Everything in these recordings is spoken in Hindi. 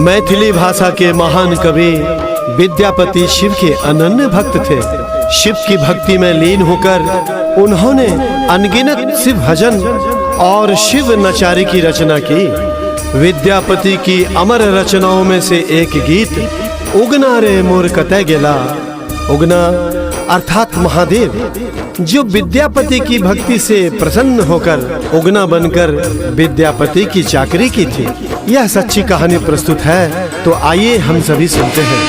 मैथिली भाषा के महान कवि विद्यापति शिव के अनन्य भक्त थे। शिव की भक्ति में लीन होकर उन्होंने अनगिनत शिव भजन और शिव नचारी की रचना की। विद्यापति की अमर रचनाओं में से एक गीत उगना रे मोर कतै गेला। उगना अर्थात महादेव, जो विद्यापति की भक्ति से प्रसन्न होकर उगना बनकर विद्यापति की चाकरी की थी। यह सच्ची कहानी प्रस्तुत है, तो आइए हम सभी सुनते हैं।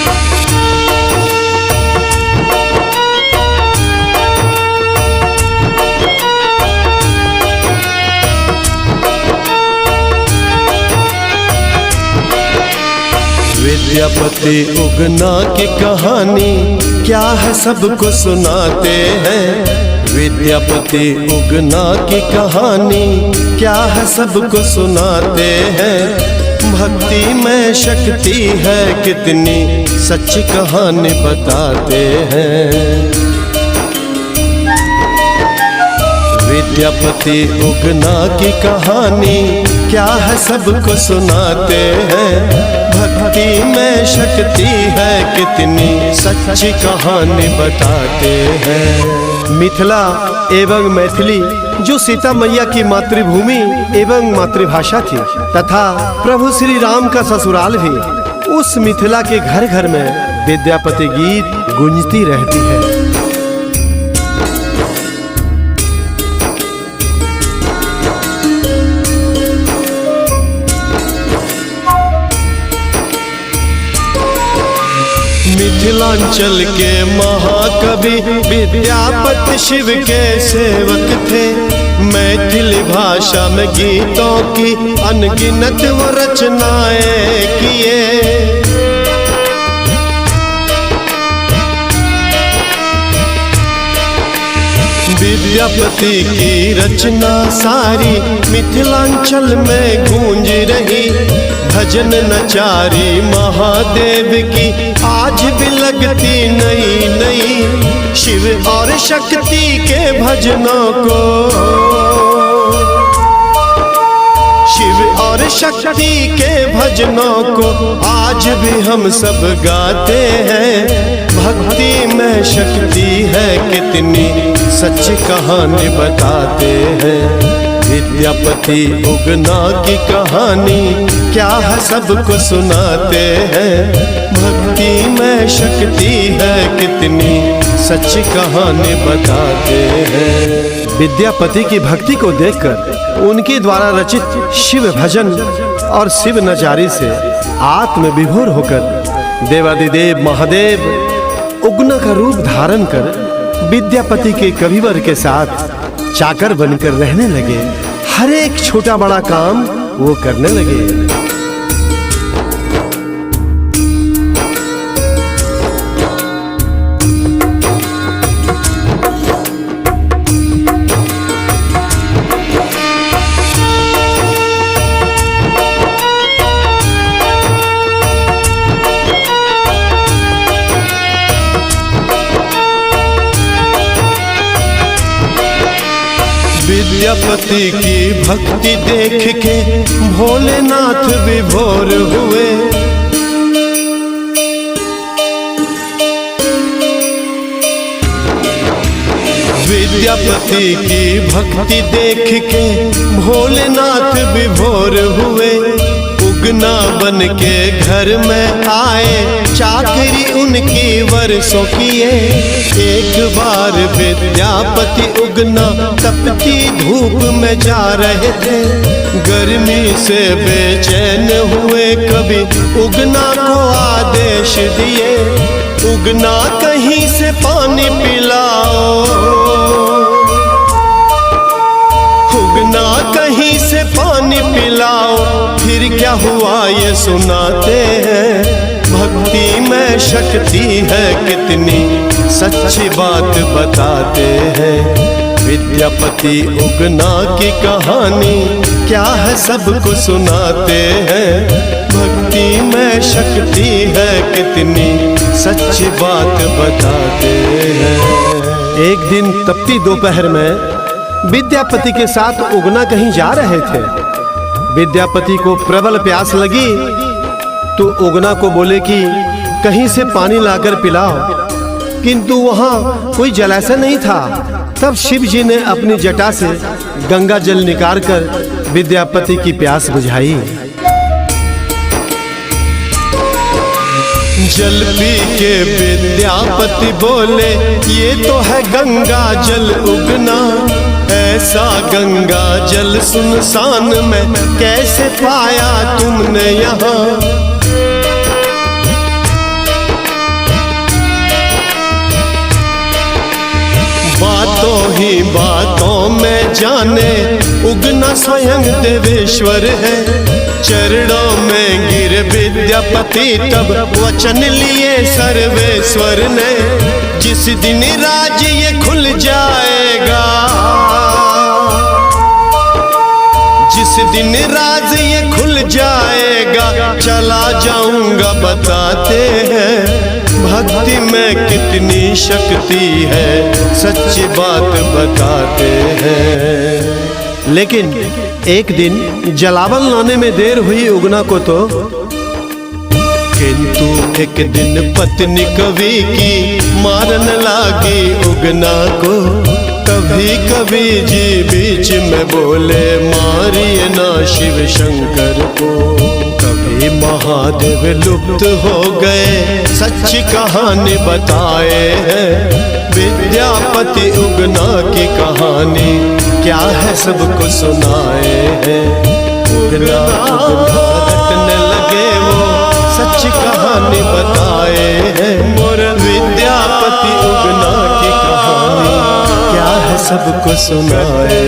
विद्यापति उगना की कहानी क्या है सबको सुनाते हैं। विद्यापति उगना की कहानी क्या है सबको सुनाते हैं। भक्ति में शक्ति है कितनी सच्ची कहानी बताते हैं। विद्यापति उगना की कहानी क्या है सबको सुनाते हैं। भक्ति में शक्ति है कितनी सच्ची कहानी बताते हैं। मिथिला एवं मैथिली जो सीता मैया की मातृभूमि एवं मातृभाषा थी तथा प्रभु श्री राम का ससुराल भी, उस मिथिला के घर घर में विद्यापति गीत गूंजती रहती है। मिथिलांचल के महाकवि विद्यापति शिव के सेवक थे। मैथिली भाषा में गीतों की अनगिनत वो रचनाएं किए। विद्यापति की रचना सारी मिथिलांचल में गूंज रही। भजन नचारी महादेव की आज भी लगती नई नई। शिव और शक्ति के भजनों को, शिव और शक्ति के भजनों को आज भी हम सब गाते हैं। भक्ति में शक्ति है कितनी सच्ची कहानी बताते हैं। विद्यापति उगना की कहानी क्या है सबको सुनाते हैं। भक्ति में शक्ति है कितनी सच्ची कहानी बताते हैं। विद्यापति की भक्ति को देखकर उनके द्वारा रचित शिव भजन और शिव नचारी से आत्म विभोर होकर देवादिदेव महादेव उगना का रूप धारण कर विद्यापति के कविवर के साथ चाकर बनकर रहने लगे। हर एक छोटा बड़ा काम वो करने लगे। विद्यापति की भक्ति देख के भोलेनाथ विभोर हुए। विद्यापति की भक्ति देख के भोलेनाथ विभोर हुए। उगना बन के घर में आए, चाकरी उनकी वर्षों किए। एक बार विद्यापति उगना तपती धूप में जा रहे थे। गर्मी से बेचैन हुए कवि उगना को आदेश दिए। उगना कहीं से पानी पिलाओ, उगना कहीं से पानी पिलाओ। फिर क्या हुआ ये सुनाते हैं। भक्ति में शक्ति है कितनी सच्ची बात बताते हैं। विद्यापति उगना की कहानी क्या है सबको सुनाते हैं। भक्ति में शक्ति है कितनी सच्ची बात बताते हैं। एक दिन तपती दोपहर में विद्यापति के साथ उगना कहीं जा रहे थे। विद्यापति को प्रबल प्यास लगी तो उगना को बोले कि कहीं से पानी लाकर पिलाओ, किंतु वहां कोई जलाशय नहीं था। तब शिव जी ने अपनी जटा से गंगा जल निकाल कर विद्यापति की प्यास बुझाई। जल पी के विद्यापति बोले, ये तो है गंगा जल उगना, ऐसा गंगा जल सुनसान में कैसे पाया तुमने यहाँ। बातों ही बातों में जाने उगना स्वयं देवेश्वर है। चरणों में गिर विद्यापति तब वचन लिए सर्वेश्वर ने, जिस दिन राज ये खुल जाएगा, जिस दिन राज ये खुल जाएगा, चला जाऊंगा बताते हैं। भक्ति में कितनी शक्ति है, सच्ची बात बताते हैं। लेकिन एक दिन जलावन लाने में देर हुई उगना को तो, किंतु एक दिन पत्नी कवि की मारन लागी उगना को। कभी कभी जी बीच में बोले, मारिए ना शिव शंकर को। कभी महादेव लुप्त हो गए, सच्ची कहानी बताए हैं। विद्यापति उगना की कहानी क्या है सबको सुनाए हैं। उगना उगना रटने लगे वो, सच्ची कहानी बताए हैं। मोर विद्यापति उगना की कहानी क्या है सबको सुनाए।